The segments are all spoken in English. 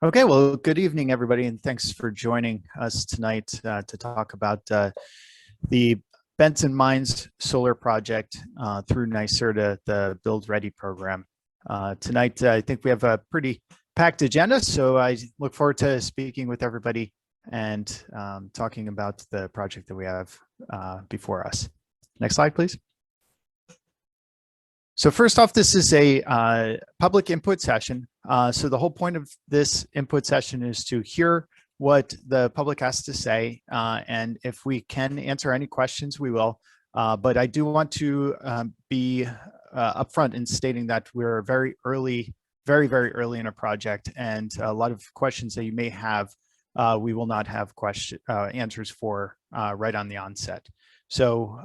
Okay, well, good evening, everybody, and thanks for joining us tonight to talk about the Benson Mines Solar Project through NYSERDA, the Build Ready program. Tonight, I think we have a pretty packed agenda, so I look forward to speaking with everybody and talking about the project that we have before us. Next slide, please. So first off, this is a public input session. So the whole point of this input session is to hear what the public has to say. And if we can answer any questions, we will. But I do want to be upfront in stating that we're very early, very early in a project. And a lot of questions that you may have, we will not have answers for right on the onset. So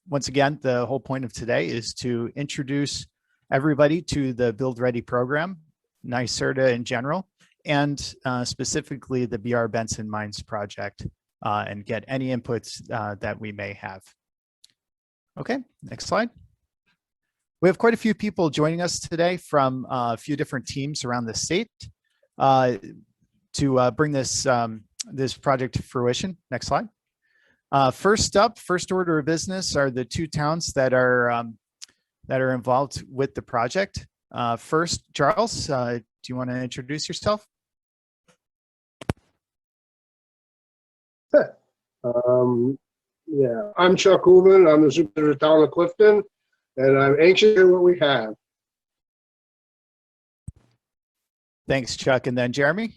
once again, the whole point of today is to introduce everybody to the Build Ready program, NYSERDA in general, and specifically the BR Benson Mines project, and get any inputs that we may have. Okay, next slide. We have quite a few people joining us today from a few different teams around the state to bring this, this project to fruition. Next slide. First up, first order of business are the two towns that are involved with the project. First, Charles, do you want to introduce yourself? Yeah, I'm Chuck Hooven. I'm the supervisor of the town of Clifton, and I'm anxious to hear what we have. Thanks, Chuck. And then Jeremy?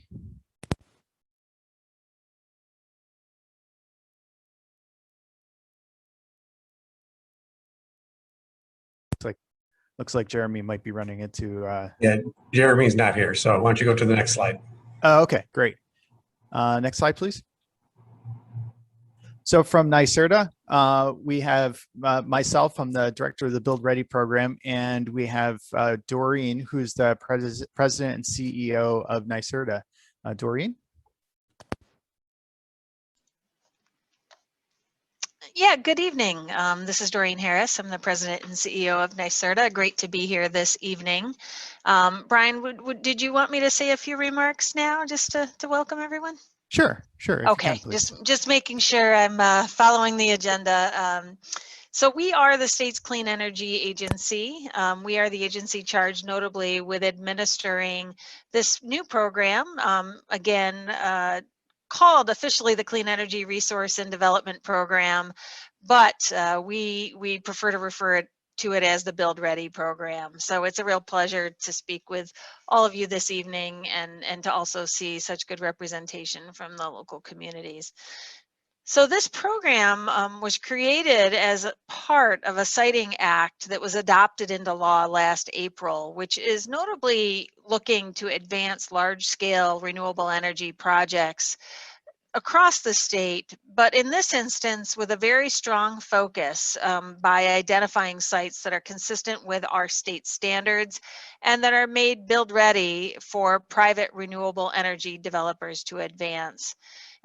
Looks like Jeremy might be running into. Yeah, Jeremy's not here, so why don't you go to the next slide? Okay, great. Next slide, please. So from NYSERDA, we have myself, I'm the director of the Build Ready program, and we have Doreen, who's the president and CEO of NYSERDA. Doreen? Yeah, good evening. This is Doreen Harris. I'm the president and CEO of NYSERDA. Great to be here this evening. Brian, did you want me to say a few remarks now just to welcome everyone? Sure. Okay, just making sure I'm following the agenda. So we are the state's clean energy agency. We are the agency charged notably with administering this new program, called officially the Clean Energy Resource and Development Program, but we prefer to refer to it as the Build Ready program. So it's a real pleasure to speak with all of you this evening and to also see such good representation from the local communities. So this program was created as a part of a siting act that was adopted into law last April, which is notably looking to advance large-scale renewable energy projects across the state, but in this instance with a very strong focus by identifying sites that are consistent with our state standards and that are made build ready for private renewable energy developers to advance.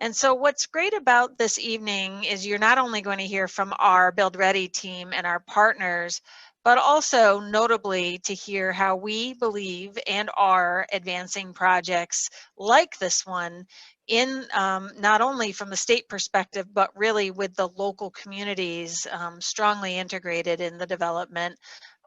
And so what's great about this evening is you're not only going to hear from our Build Ready team and our partners, but also notably to hear how we believe and are advancing projects like this one in not only from the state perspective, but really with the local communities strongly integrated in the development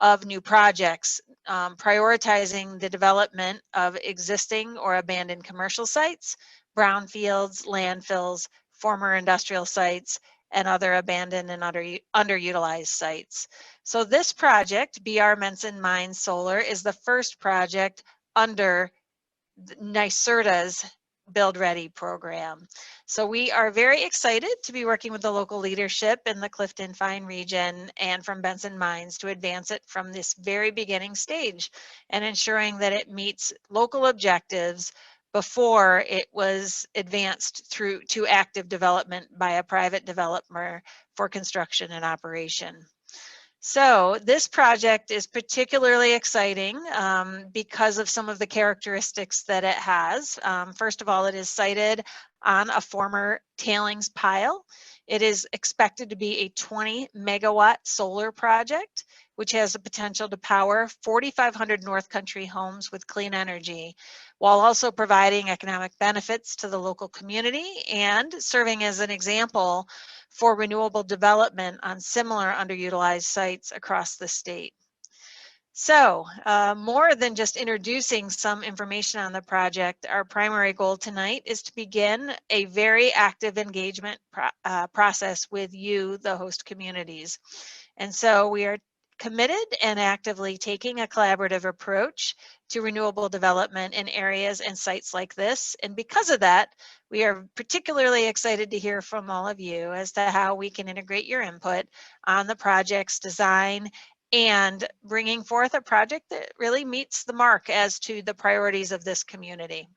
of new projects, prioritizing the development of existing or abandoned commercial sites, brownfields, landfills, former industrial sites, and other abandoned and underutilized sites. So this project, BR Benson Mines Solar, is the first project under NYSERDA's Build Ready program. So we are very excited to be working with the local leadership in the Clifton Fine region and from Benson Mines to advance it from this very beginning stage and ensuring that it meets local objectives before it was advanced through to active development by a private developer for construction and operation. So this project is particularly exciting because of some of the characteristics that it has. First of all, it is sited on a former tailings pile. It is expected to be a 20 megawatt solar project. which has the potential to power 4,500 North Country homes with clean energy, while also providing economic benefits to the local community and serving as an example for renewable development on similar underutilized sites across the state. So more than just introducing some information on the project, our primary goal tonight is to begin a very active engagement process with you, the host communities. And so we are committed and actively taking a collaborative approach to renewable development in areas and sites like this. And because of that, we are particularly excited to hear from all of you as to how we can integrate your input on the project's design and bringing forth a project that really meets the mark as to the priorities of this community.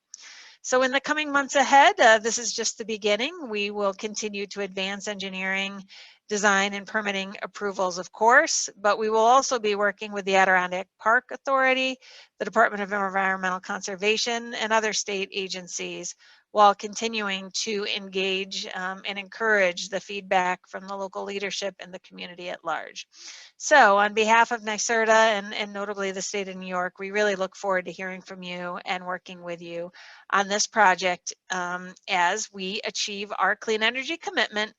So in the coming months ahead, this is just the beginning. We will continue to advance engineering, design, and permitting approvals, of course, but we will also be working with the Adirondack Park Authority, the Department of Environmental Conservation, and other state agencies, while continuing to engage and encourage the feedback from the local leadership and the community at large. So on behalf of NYSERDA and notably the state of New York, we really look forward to hearing from you and working with you on this project as we achieve our clean energy commitment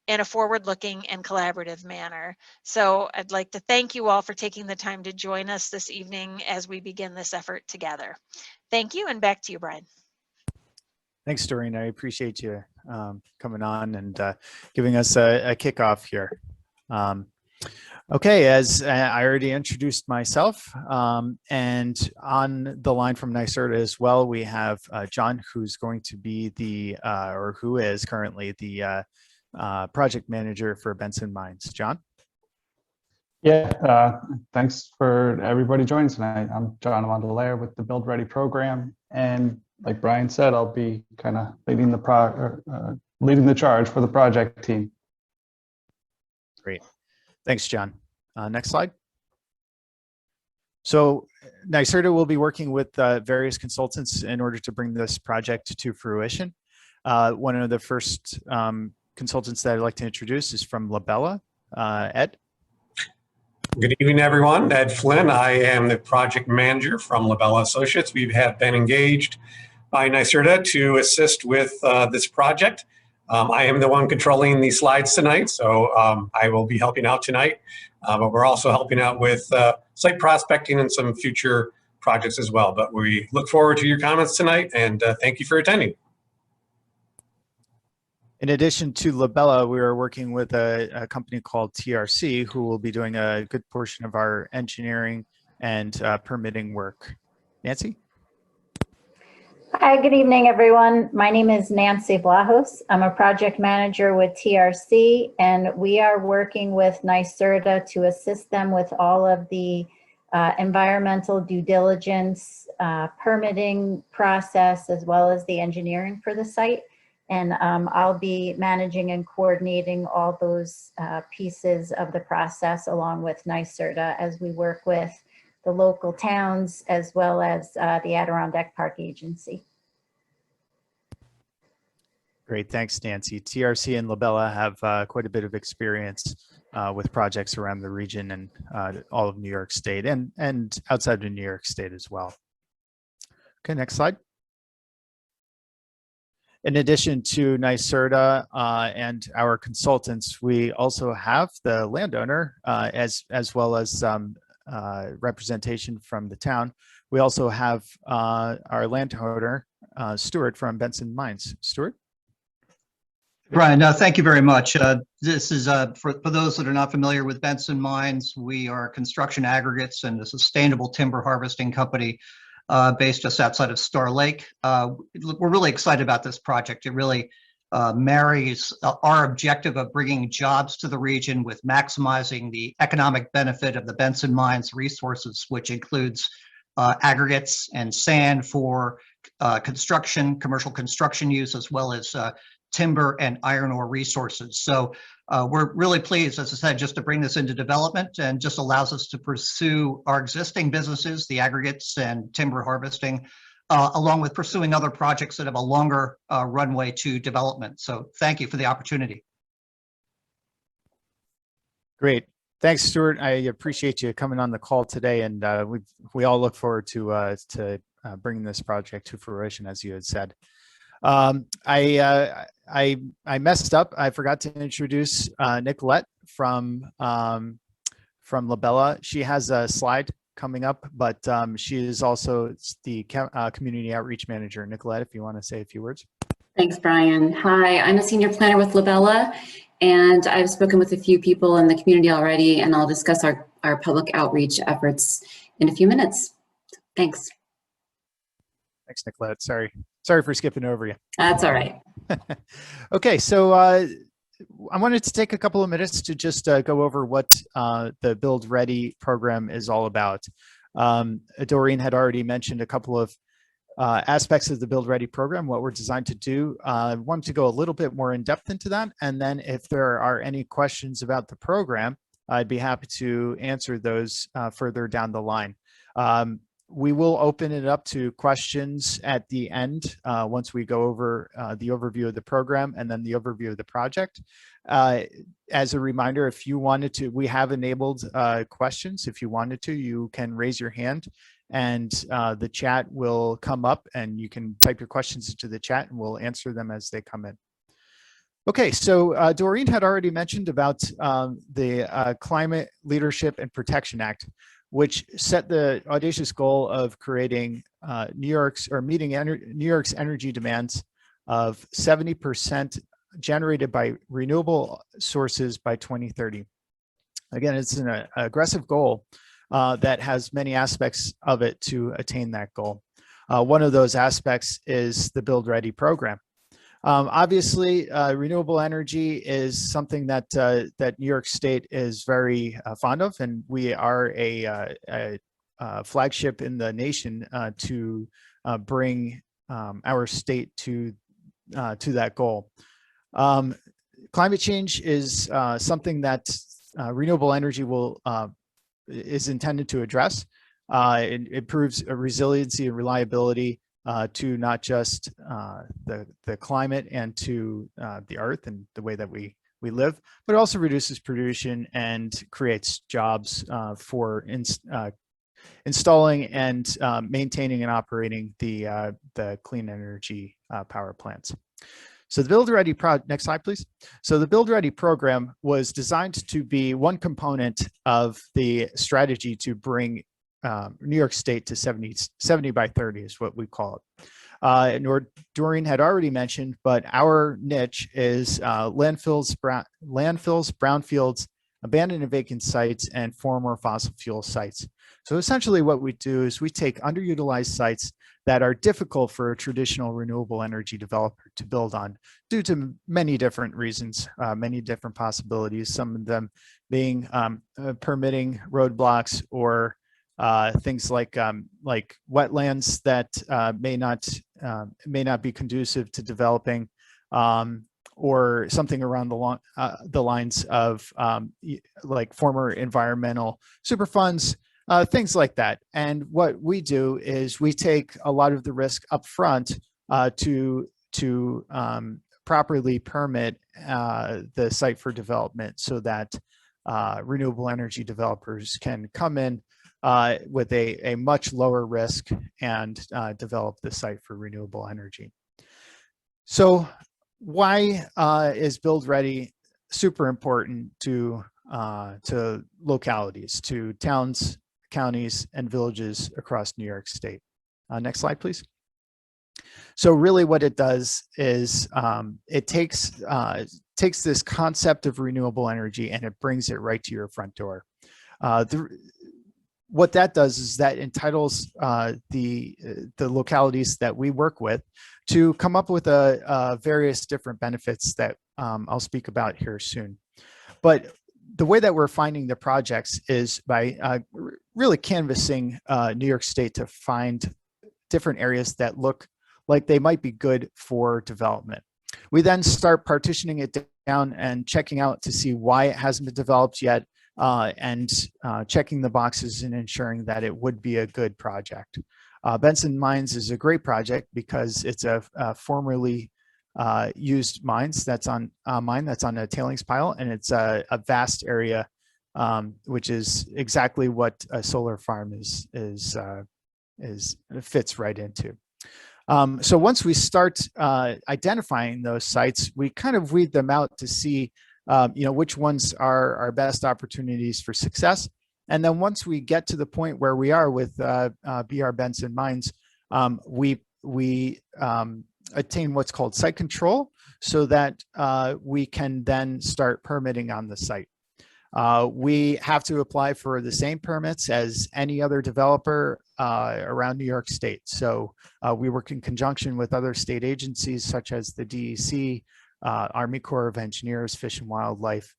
in a forward-looking and collaborative manner. So I'd like to thank you all for taking the time to join us this evening as we begin this effort together. Thank you, and back to you, Brian. Thanks, Doreen. I appreciate you coming on and giving us a kickoff here. Okay, as I already introduced myself, and on the line from NYSERDA as well, we have John, who's going to be the, or who is currently the project manager for Benson Mines. John? Yeah, thanks for everybody joining tonight. I'm John Mondelaire with the Build Ready program, and like Brian said, I'll be kind of leading the charge for the project team. Great. Thanks, John. Next slide. So NYSERDA will be working with various consultants in order to bring this project to fruition. One of the first consultants that I'd like to introduce is from Labella. Ed? Good evening, everyone. Ed Flynn. I am the project manager from Labella Associates. We have been engaged by NYSERDA to assist with this project. I am the one controlling the slides tonight, so I will be helping out tonight. But we're also helping out with site prospecting and some future projects as well. But we look forward to your comments tonight, and thank you for attending. In addition to Labella, we are working with a company called TRC, who will be doing a good portion of our engineering and permitting work. Nancy? Hi, good evening, everyone. My name is Nancy Blahos. I'm a project manager with TRC, and we are working with NYSERDA to assist them with all of the environmental due diligence, permitting process, as well as the engineering for the site. And I'll be managing and coordinating all those pieces of the process along with NYSERDA as we work with the local towns as well as the Adirondack Park Agency. Great, thanks, Nancy. TRC and Labella have quite a bit of experience with projects around the region and all of New York State and outside of New York State as well. Okay, next slide. In addition to NYSERDA and our consultants, we also have the landowner as well as some representation from the town. We also have our landowner, Stuart from Benson Mines. Stuart? Brian, thank you very much. This is for those that are not familiar with Benson Mines. We are construction aggregates and a sustainable timber harvesting company based just outside of Star Lake. We're really excited about this project. It really marries our objective of bringing jobs to the region with maximizing the economic benefit of the Benson Mines resources, which includes aggregates and sand for construction, commercial construction use, as well as timber and iron ore resources. So we're really pleased, as I said, just to bring this into development, and just allows us to pursue our existing businesses, the aggregates and timber harvesting, along with pursuing other projects that have a longer runway to development. So thank you for the opportunity. Great. Thanks, Stuart. I appreciate you coming on the call today, and we all look forward to bringing this project to fruition, as you had said. I messed up. I forgot to introduce Nicolette from Labella. She has a slide coming up, but she is also the community outreach manager. Nicolette, if you want to say a few words. Thanks, Brian. Hi, I'm a senior planner with Labella, and I've spoken with a few people in the community already, and I'll discuss our public outreach efforts in a few minutes. Thanks. Thanks, Nicolette. Sorry for skipping over you. That's all right. Okay, so I wanted to take a couple of minutes to just go over what the Build Ready program is all about. Doreen had already mentioned a couple of aspects of the Build Ready program, what we're designed to do. I wanted to go a little bit more in depth into that. And then if there are any questions about the program, I'd be happy to answer those further down the line. We will open it up to questions at the end once we go over the overview of the program and then the overview of the project. As a reminder, if you wanted to, we have enabled questions. If you wanted to, you can raise your hand and the chat will come up and you can type your questions into the chat and we'll answer them as they come in. Okay, so Doreen had already mentioned about the Climate Leadership and Protection Act, which set the audacious goal of creating meeting New York's energy demands of 70% generated by renewable sources by 2030. Again, it's an aggressive goal that has many aspects of it to attain that goal. One of those aspects is the Build Ready program. Obviously, renewable energy is something that that New York State is very fond of, and we are a flagship in the nation to bring our state to that goal. Climate change is something that renewable energy is intended to address. It improves resiliency and reliability to not just the climate and to the earth and the way that we live, but it also reduces pollution and creates jobs for installing and maintaining and operating the clean energy power plants. So the Build Ready next slide, please. So the Build Ready program was designed to be one component of the strategy to bring New York State to 70 by 30 is what we call it. Doreen had already mentioned, but our niche is landfills, brownfields, abandoned and vacant sites, and former fossil fuel sites. So essentially what we do is we take underutilized sites that are difficult for a traditional renewable energy developer to build on due to many different reasons, many different possibilities, some of them being permitting roadblocks or things like wetlands that may not be conducive to developing, or something around the lines of like former environmental superfunds, things like that. And what we do is we take a lot of the risk up front to properly permit the site for development so that renewable energy developers can come in with a much lower risk and develop the site for renewable energy. So why is Build Ready super important to localities, to towns, counties, and villages across New York State? Next slide, please. So really what it does is it takes this concept of renewable energy and it brings it right to your front door. What that does is that entitles the localities that we work with to come up with various different benefits that I'll speak about here soon. But the way that we're finding the projects is by really canvassing New York State to find different areas that look like they might be good for development. We then start partitioning it down and checking out to see why it hasn't been developed yet, and checking the boxes and ensuring that it would be a good project. Benson Mines is a great project because it's a formerly used mine that's on a tailings pile, and it's a vast area which is exactly what a solar farm fits right into. So once we start identifying those sites, we kind of weed them out to see, which ones are our best opportunities for success. And then once we get to the point where we are with BR Benson Mines, we attain what's called site control, so that we can then start permitting on the site. We have to apply for the same permits as any other developer around New York State. So we work in conjunction with other state agencies such as the DEC, Army Corps of Engineers, Fish and Wildlife,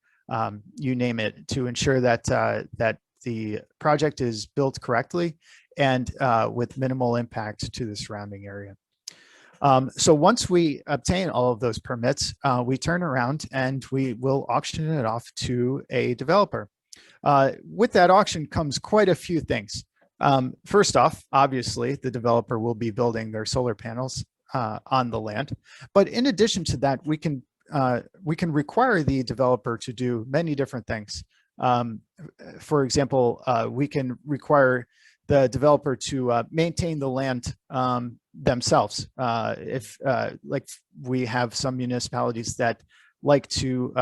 you name it, to ensure that that the project is built correctly and with minimal impact to the surrounding area. So once we obtain all of those permits, we turn around and we will auction it off to a developer. With that auction comes quite a few things. First off, obviously, the developer will be building their solar panels on the land. But in addition to that, we can require the developer to do many different things. For example, we can require the developer to maintain the land themselves. If like we have some municipalities that like to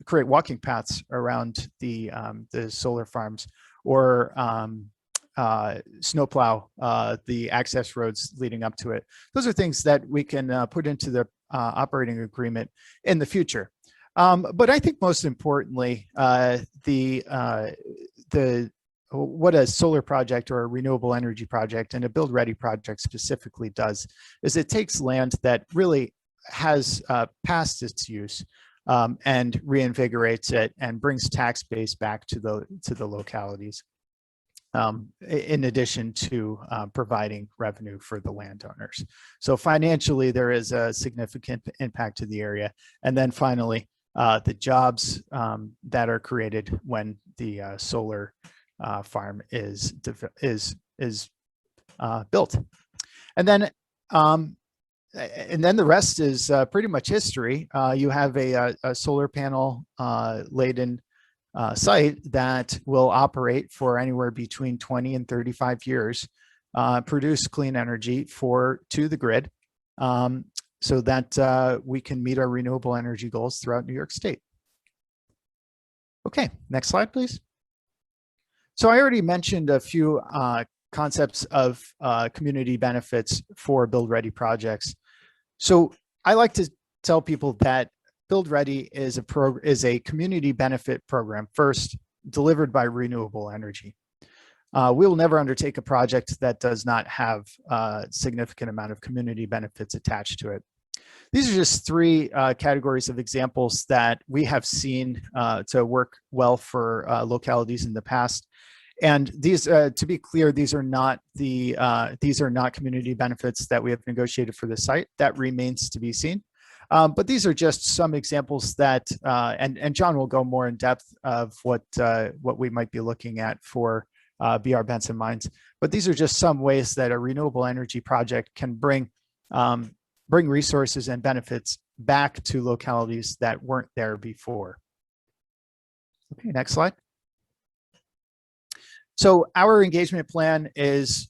create walking paths around the solar farms, or snowplow the access roads leading up to it. Those are things that we can put into the operating agreement in the future. But I think most importantly, what a solar project or a renewable energy project, and a build ready project specifically, does is it takes land that really has passed its use and reinvigorates it and brings tax base back to the localities, in addition to providing revenue for the landowners. So financially, there is a significant impact to the area. And then finally, the jobs that are created when the solar farm is built. And then the rest is pretty much history. You have a solar panel laden site that will operate for anywhere between 20 and 35 years, produce clean energy to the grid, so that we can meet our renewable energy goals throughout New York State. Okay, next slide, please. So I already mentioned a few concepts of community benefits for build ready projects. So I like to tell people that Build Ready is a community benefit program, first delivered by renewable energy. We will never undertake a project that does not have a significant amount of community benefits attached to it. These are just three categories of examples that we have seen to work well for localities in the past. And these, to be clear, these are not community benefits that we have negotiated for the site. That remains to be seen. But these are just some examples that, and John will go more in depth of what we might be looking at for BR Benson Mines. But these are just some ways that a renewable energy project can bring resources and benefits back to localities that weren't there before. Okay, next slide. So our engagement plan is,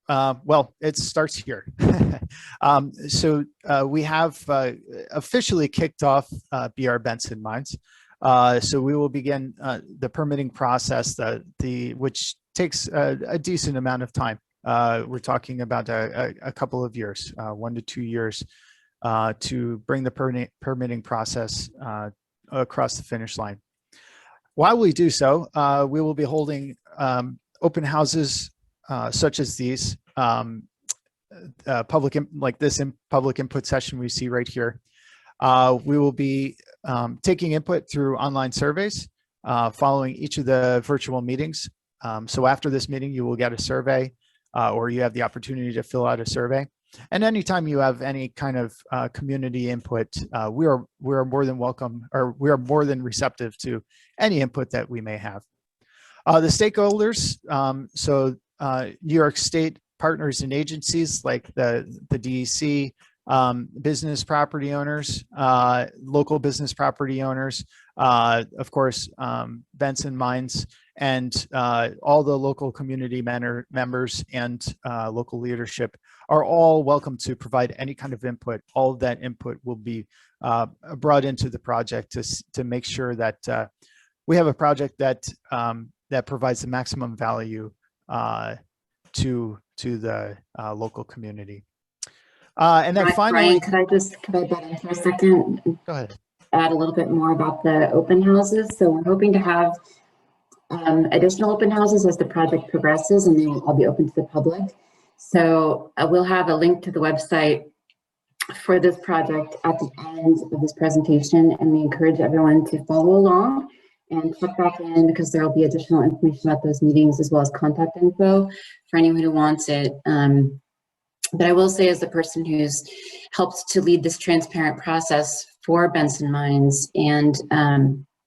well, it starts here. So we have officially kicked off BR Benson Mines. So we will begin the permitting process, which takes a decent amount of time. We're talking about a couple of years, 1 to 2 years, to bring the permitting process across the finish line. While we do so, we will be holding open houses such as these, public input session we see right here. We will be taking input through online surveys following each of the virtual meetings. So after this meeting, you will get a survey, or you have the opportunity to fill out a survey. And anytime you have any kind of community input, we are more than welcome, or we are more than receptive to any input that we may have. The stakeholders, so New York State partners and agencies like the DEC, business property owners, local business property owners, of course, Benson Mines, and all the local community members and local leadership are all welcome to provide any kind of input. All of that input will be brought into the project to make sure that we have a project that that provides the maximum value to the local community. And then finally, Brian, could I butt in for a second? Go ahead. Add a little bit more about the open houses. So we're hoping to have additional open houses as the project progresses, and they will all be open to the public. So we'll have a link to the website for this project at the end of this presentation, and we encourage everyone to follow along and check back in, because there will be additional information about those meetings as well as contact info for anyone who wants it. But I will say, as the person who's helped to lead this transparent process for Benson Mines and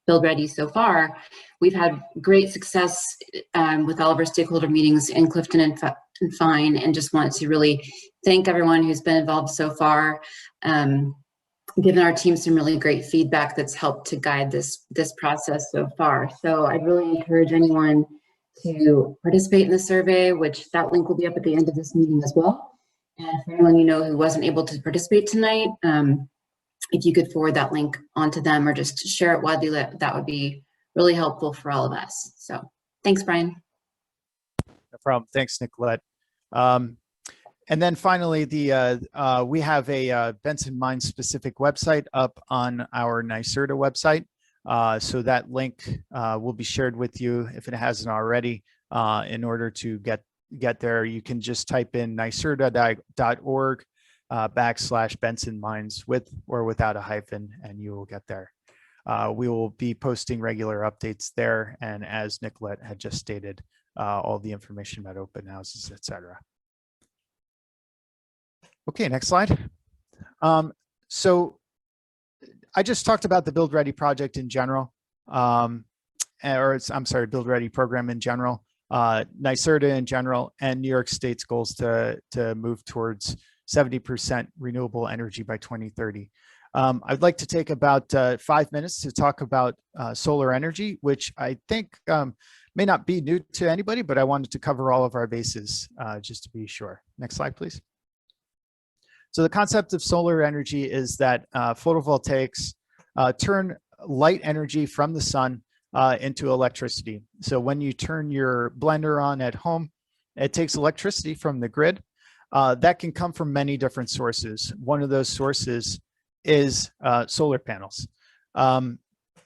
Build Ready so far, we've had great success with all of our stakeholder meetings in Clifton and Fine, and just want to really thank everyone who's been involved so far, given our team some really great feedback that's helped to guide this process so far. So I'd really encourage anyone to participate in the survey, which that link will be up at the end of this meeting as well. And for anyone you know who wasn't able to participate tonight, if you could forward that link onto them or just share it widely, that would be really helpful for all of us. So thanks, Brian. No problem. Thanks, Nicolette. And then finally, we have a Benson Mines specific website up on our NYSERDA website. So that link will be shared with you if it hasn't already. In order to get there, you can just type in NYSERDA.org /Benson Mines with or without a hyphen, and you will get there. We will be posting regular updates there, and as Nicolette had just stated, all the information about open houses, etc. Okay, next slide. So I just talked about the Build Ready project in general, I'm sorry, Build Ready program in general, NYSERDA in general, and New York State's goals to move towards 70% renewable energy by 2030. I'd like to take about 5 minutes to talk about solar energy, which I think may not be new to anybody, but I wanted to cover all of our bases just to be sure. Next slide, please. So the concept of solar energy is that photovoltaics turn light energy from the sun into electricity. So when you turn your blender on at home, it takes electricity from the grid. That can come from many different sources. One of those sources is solar panels.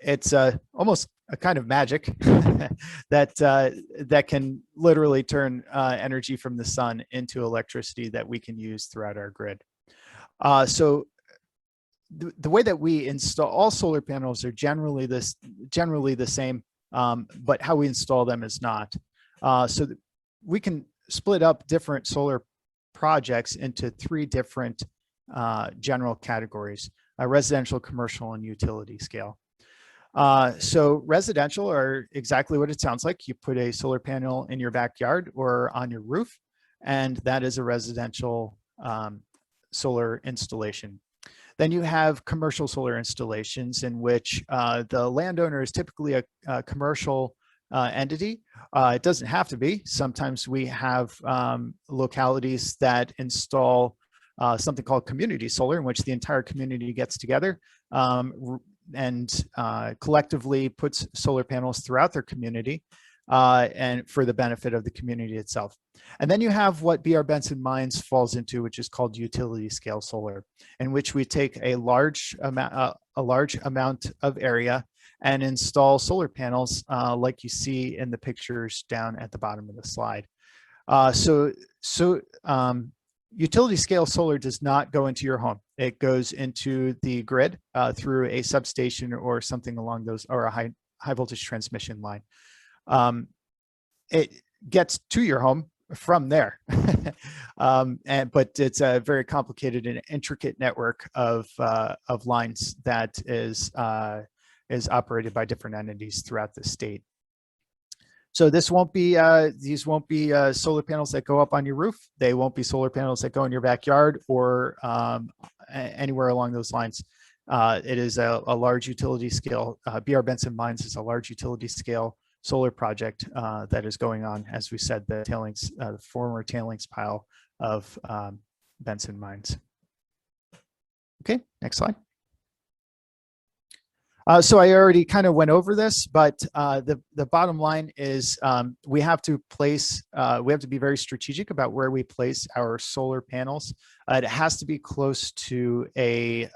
It's almost a kind of magic that can literally turn energy from the sun into electricity that we can use throughout our grid. So the way that we install all solar panels are generally the same, but how we install them is not. So we can split up different solar projects into 3 different general categories: residential, commercial, and utility scale. So residential are exactly what it sounds like. You put a solar panel in your backyard or on your roof, and that is a residential solar installation. Then you have commercial solar installations in which the landowner is typically a commercial entity. It doesn't have to be. Sometimes we have localities that install something called community solar, in which the entire community gets together and collectively puts solar panels throughout their community and for the benefit of the community itself. And then you have what BR Benson Mines falls into, which is called utility scale solar, in which we take a large amount of area and install solar panels like you see in the pictures down at the bottom of the slide. Utility scale solar does not go into your home. It goes into the grid through a substation or something along those, or a high voltage transmission line. It gets to your home from there, but it's a very complicated and intricate network of lines that is operated by different entities throughout the state. So this won't be these won't be solar panels that go up on your roof. They won't be solar panels that go in your backyard or anywhere along those lines. It is a large utility scale. BR Benson Mines is a large utility scale solar project that is going on. As we said, the tailings, the former tailings pile of Benson Mines. Okay, next slide. So I already kind of went over this, but the bottom line is we have to be very strategic about where we place our solar panels. It has to be close to a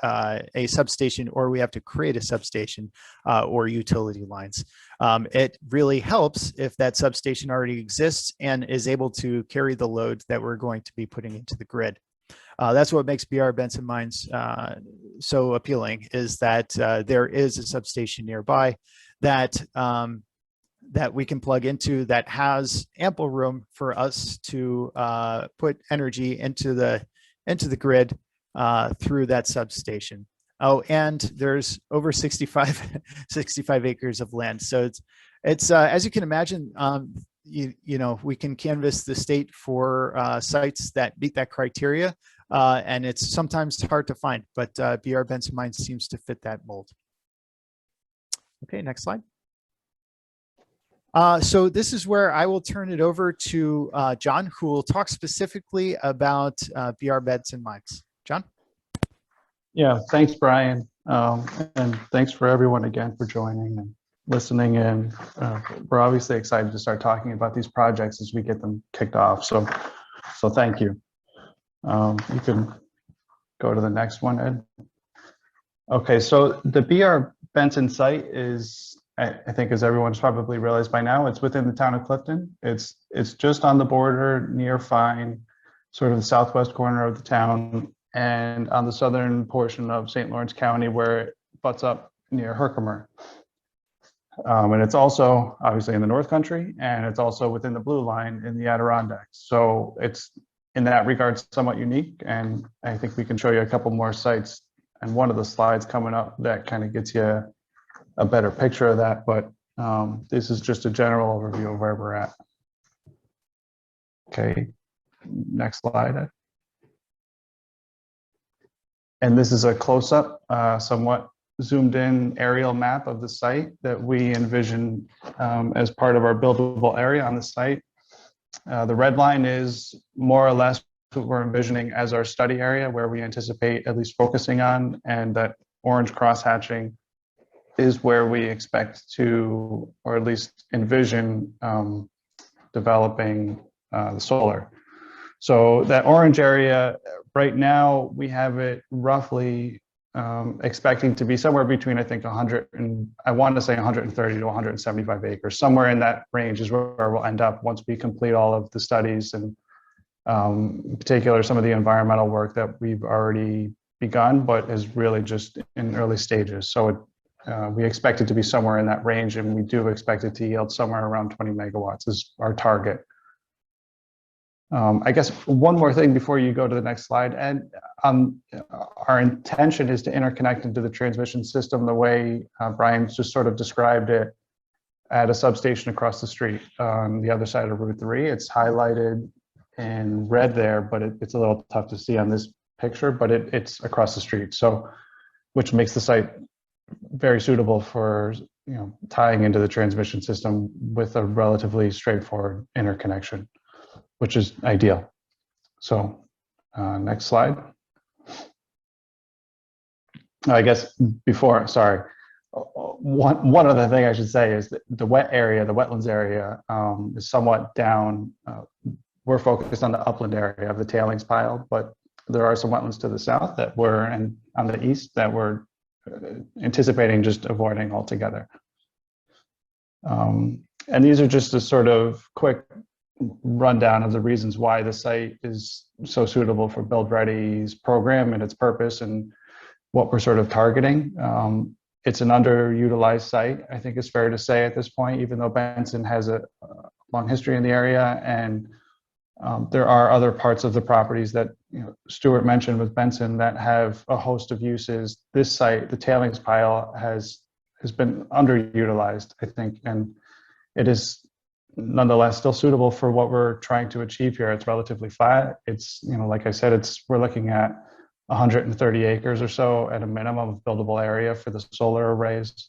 substation, or we have to create a substation or utility lines. It really helps if that substation already exists and is able to carry the load that we're going to be putting into the grid. That's what makes BR Benson Mines so appealing, is that there is a substation nearby that that we can plug into, that has ample room for us to put energy into the grid through that substation. Oh, and there's over 65 acres of land. So it's as you can imagine, you know, we can canvass the state for sites that meet that criteria. And it's sometimes hard to find, but BR Benson Mines seems to fit that mold. Okay, next slide. So this is where I will turn it over to John, who will talk specifically about BR Benson Mines. John? Yeah, thanks, Brian. And thanks for everyone again for joining and listening in. We're obviously excited to start talking about these projects as we get them kicked off. So thank you. You can go to the next one, Ed. Okay, so the BR Benson site is, I think as everyone's probably realized by now, it's within the town of Clifton. It's just on the border near Fine, sort of the southwest corner of the town, and on the southern portion of St. Lawrence County, where it butts up near Herkimer. And it's also obviously in the North Country, and it's also within the Blue Line in the Adirondacks. So it's, in that regard, somewhat unique, and I think we can show you a couple more sites and one of the slides coming up that kind of gets you a better picture of that, but this is just a general overview of where we're at. Okay, next slide. And this is a close-up, somewhat zoomed in aerial map of the site that we envision as part of our buildable area on the site. The red line is more or less what we're envisioning as our study area, where we anticipate at least focusing on, and that orange cross hatching is where we expect to, or at least envision developing the solar. So that orange area, right now, we have it roughly expecting to be somewhere between, I think, 100 and I want to say 130 to 175 acres. Somewhere in that range is where we'll end up once we complete all of the studies, and in particular, some of the environmental work that we've already begun, but is really just in early stages. So we expect it to be somewhere in that range, and we do expect it to yield somewhere around 20 megawatts is our target. I guess one more thing before you go to the next slide, and our intention is to interconnect into the transmission system the way Brian just sort of described it at a substation across the street on the other side of Route 3. It's highlighted in red there, but it's a little tough to see on this picture, but it's across the street, so which makes the site very suitable for, you know, tying into the transmission system with a relatively straightforward interconnection, which is ideal. So next slide. I guess before, sorry, one other thing I should say is that the wet area, the wetlands area is somewhat down. We're focused on the upland area of the tailings pile, but there are some wetlands to the south that we're, and on the east that we're anticipating just avoiding altogether. And these are just a sort of quick rundown of the reasons why the site is so suitable for Build Ready's program and its purpose and what we're sort of targeting. It's an underutilized site, I think it's fair to say at this point, even though Benson has a long history in the area, and there are other parts of the properties that, you know, Stuart mentioned with Benson that have a host of uses. This site, the tailings pile, has been underutilized, I think, and it is nonetheless still suitable for what we're trying to achieve here. It's relatively flat. It's, like I said, we're looking at 130 acres or so at a minimum of buildable area for the solar arrays.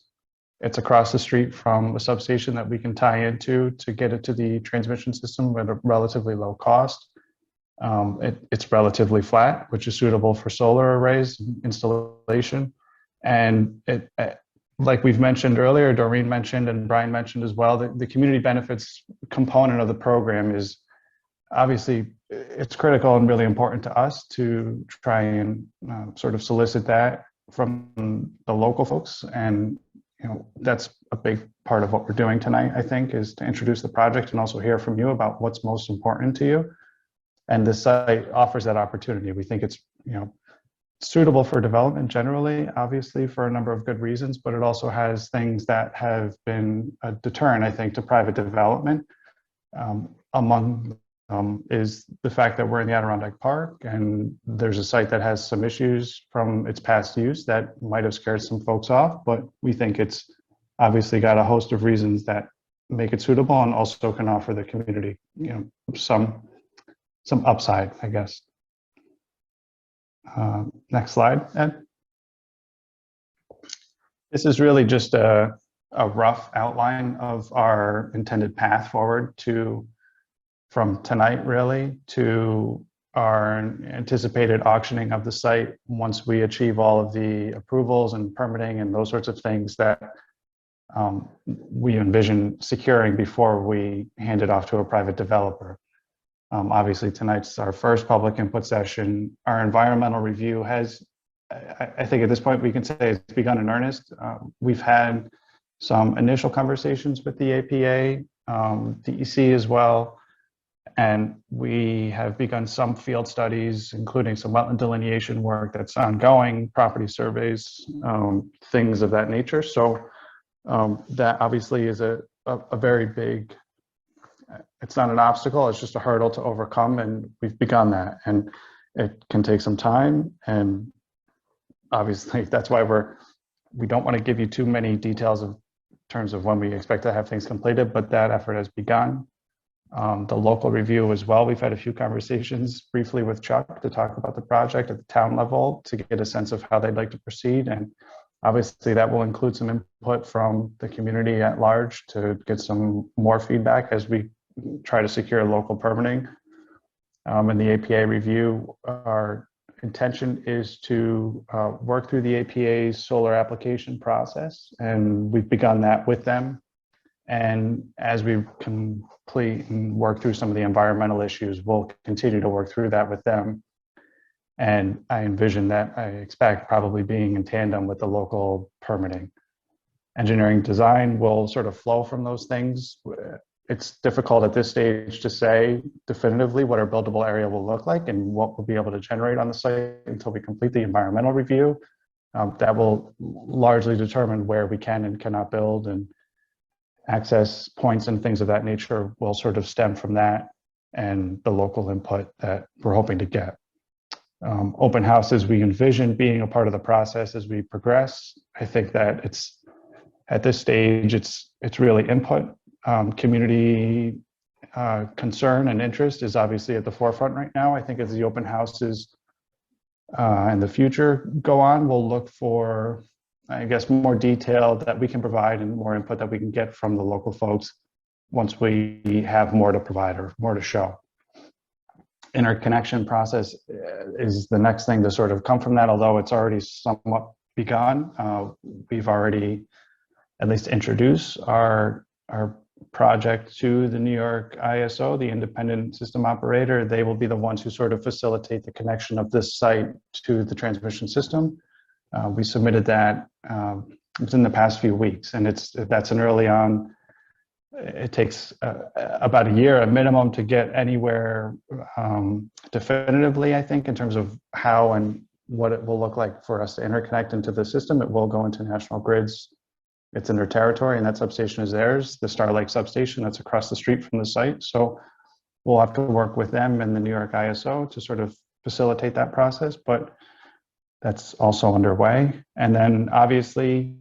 It's across the street from a substation that we can tie into to get it to the transmission system at a relatively low cost. It's relatively flat, which is suitable for solar arrays installation. And like we've mentioned earlier, Doreen mentioned and Brian mentioned as well, the community benefits component of the program is obviously, it's critical and really important to us to try and sort of solicit that from the local folks. And that's a big part of what we're doing tonight, I think, is to introduce the project and also hear from you about what's most important to you. And this site offers that opportunity. We think it's, suitable for development generally, obviously, for a number of good reasons, but it also has things that have been a deterrent, I think, to private development. Among is the fact that we're in the Adirondack Park and there's a site that has some issues from its past use that might have scared some folks off, but we think it's obviously got a host of reasons that make it suitable and also can offer the community, some upside, I guess. Next slide, Ed. This is really just a rough outline of our intended path forward from tonight really to our anticipated auctioning of the site once we achieve all of the approvals and permitting and those sorts of things that we envision securing before we hand it off to a private developer. Obviously, tonight's our first public input session. Our environmental review has, I think at this point we can say it's begun in earnest. We've had some initial conversations with the APA, DEC as well, and we have begun some field studies, including some wetland delineation work that's ongoing, property surveys, things of that nature. So that obviously is a very big, it's not an obstacle, it's just a hurdle to overcome, and we've begun that, and it can take some time, and obviously that's why we don't want to give you too many details in terms of when we expect to have things completed, but that effort has begun. The local review as well, we've had a few conversations briefly with Chuck to talk about the project at the town level to get a sense of how they'd like to proceed, and obviously that will include some input from the community at large to get some more feedback as we try to secure local permitting. In the APA review, our intention is to work through the APA's solar application process, and we've begun that with them. And as we complete and work through some of the environmental issues, we'll continue to work through that with them. And I envision that, I expect probably being in tandem with the local permitting. Engineering design will sort of flow from those things. It's difficult at this stage to say definitively what our buildable area will look like and what we'll be able to generate on the site until we complete the environmental review. That will largely determine where we can and cannot build, and access points and things of that nature will sort of stem from that and the local input that we're hoping to get. Open houses, we envision being a part of the process as we progress. I think that it's at this stage, it's really input. Community concern and interest is obviously at the forefront right now. I think as the open houses in the future go on, we'll look for, I guess, more detail that we can provide and more input that we can get from the local folks once we have more to provide or more to show. Interconnection process is the next thing to sort of come from that, although it's already somewhat begun. We've already at least introduced our project to the New York ISO, the independent system operator. They will be the ones who sort of facilitate the connection of this site to the transmission system. We submitted that within the past few weeks, and that's an early on. It takes about a year, a minimum, to get anywhere definitively, I think, in terms of how and what it will look like for us to interconnect into the system. It will go into national grids. It's in their territory, and that substation is theirs, the Star Lake substation that's across the street from the site. So we'll have to work with them and the New York ISO to sort of facilitate that process, but that's also underway. And then obviously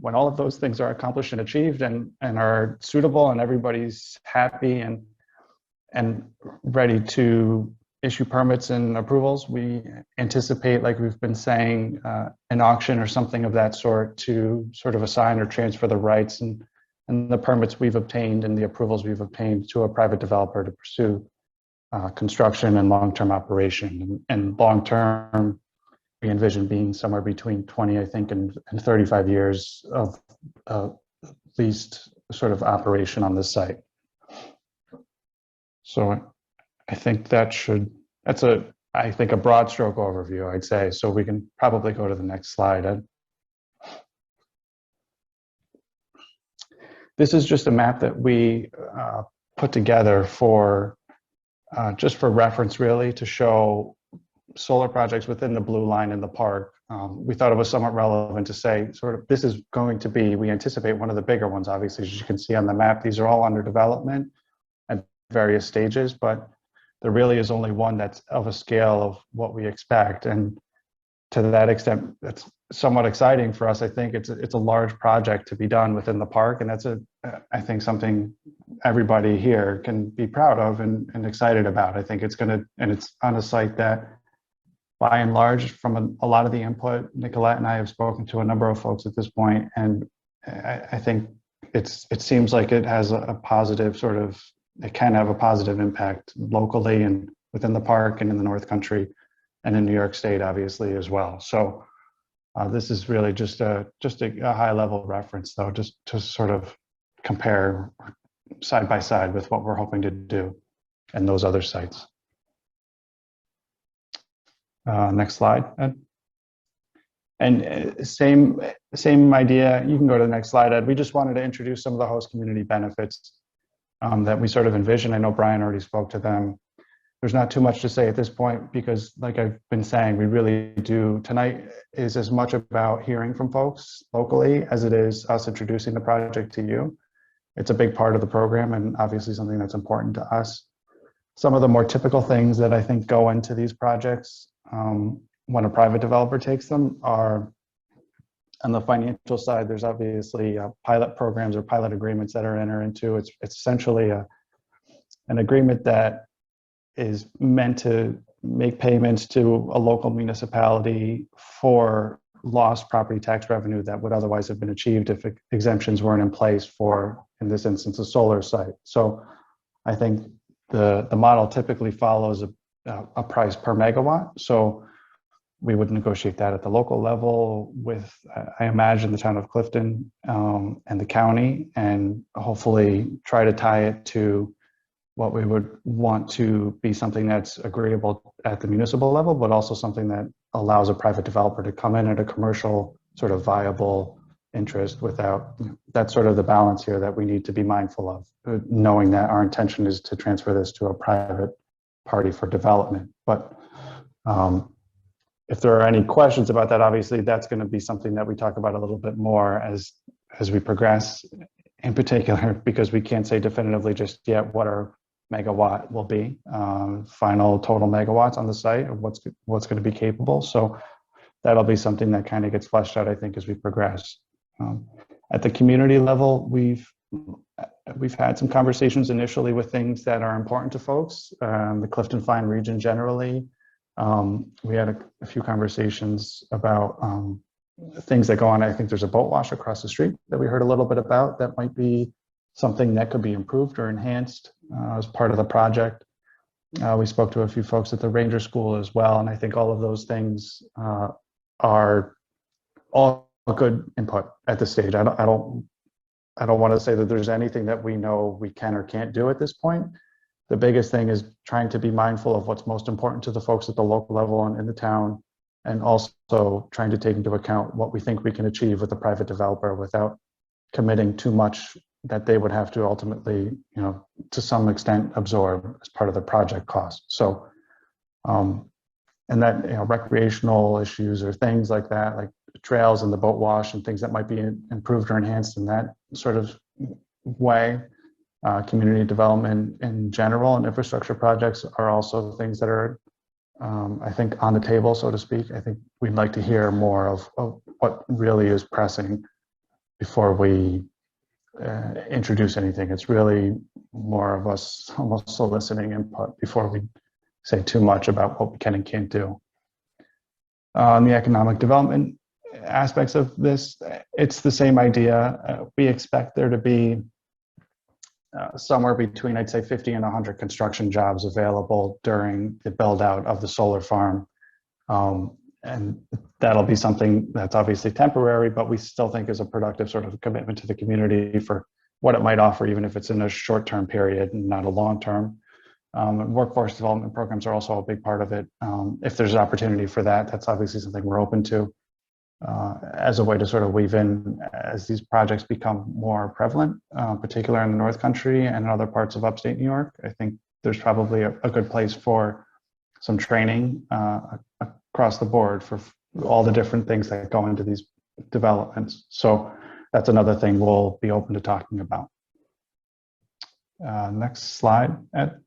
when all of those things are accomplished and achieved and are suitable and everybody's happy and ready to issue permits and approvals, we anticipate, like we've been saying, an auction or something of that sort to sort of assign or transfer the rights and the permits we've obtained and the approvals we've obtained to a private developer to pursue construction and long-term operation. And long-term, we envision being somewhere between 20, I think, and 35 years of least sort of operation on this site. So I think that's I think a broad stroke overview, I'd say. So we can probably go to the next slide, Ed. This is just a map that we put together for just for reference, really, to show solar projects within the blue line in the park. We thought it was somewhat relevant to say, sort of, this is going to be, we anticipate, one of the bigger ones, obviously, as you can see on the map. These are all under development at various stages, but there really is only one that's of a scale of what we expect. And to that extent, that's somewhat exciting for us. I think it's a large project to be done within the park, and that's I think something everybody here can be proud of and excited about. I think it's and it's on a site that, by and large, from a lot of the input, Nicolette and I have spoken to a number of folks at this point, and I think it seems like it has a positive sort of, it can have a positive impact locally and within the park and in the North Country and in New York State, obviously, as well. So this is really just a high level reference, though, just to sort of compare side by side with what we're hoping to do in those other sites. Next slide, Ed. And same idea. You can go to the next slide, Ed. We just wanted to introduce some of the host community benefits that we sort of envision. I know Brian already spoke to them. There's not too much to say at this point because, like I've been saying, we really do. Tonight is as much about hearing from folks locally as it is us introducing the project to you. It's a big part of the program and obviously something that's important to us. Some of the more typical things that I think go into these projects when a private developer takes them are, on the financial side, there's obviously pilot programs or pilot agreements that are entered into. It's essentially an agreement that is meant to make payments to a local municipality for lost property tax revenue that would otherwise have been achieved if exemptions weren't in place for, in this instance, a solar site. So I think the model typically follows a price per megawatt. So we would negotiate that at the local level with, I imagine, the town of Clifton and the county, and hopefully try to tie it to what we would want to be something that's agreeable at the municipal level, but also something that allows a private developer to come in at a commercial sort of viable interest without, that's sort of the balance here that we need to be mindful of, knowing that our intention is to transfer this to a private party for development. But if there are any questions about that, obviously that's going to be something that we talk about a little bit more as we progress, in particular, because we can't say definitively just yet what our megawatt will be, final total megawatts on the site, or what's going to be capable. So that'll be something that kind of gets fleshed out, I think, as we progress. At the community level, we've had some conversations initially with things that are important to folks, the Clifton Fine region generally. We had a few conversations about things that go on. I think there's a boat wash across the street that we heard a little bit about that might be something that could be improved or enhanced as part of the project. We spoke to a few folks at the Ranger School as well, and I think all of those things are all good input at this stage. I don't want to say that there's anything that we know we can or can't do at this point. The biggest thing is trying to be mindful of what's most important to the folks at the local level and in the town, and also trying to take into account what we think we can achieve with a private developer without committing too much that they would have to ultimately, to some extent absorb as part of the project cost. So, and that, recreational issues or things like that, like trails and the boat wash and things that might be improved or enhanced in that sort of way. Community development in general and infrastructure projects are also things that are, I think, on the table, so to speak. I think we'd like to hear more of what really is pressing, before we introduce anything. It's really more of us almost soliciting input before we say too much about what we can and can't do. On the economic development aspects of this, it's the same idea. We expect there to be somewhere between, I'd say, 50 and 100 construction jobs available during the build out of the solar farm. And that'll be something that's obviously temporary, but we still think is a productive sort of commitment to the community for what it might offer, even if it's in a short-term period and not a long-term. And workforce development programs are also a big part of it. If there's an opportunity for that, that's obviously something we're open to as a way to sort of weave in as these projects become more prevalent, particularly in the North Country and in other parts of upstate New York. I think there's probably a good place for some training across the board for all the different things that go into these developments. So that's another thing we'll be open to talking about. Next slide, Ed.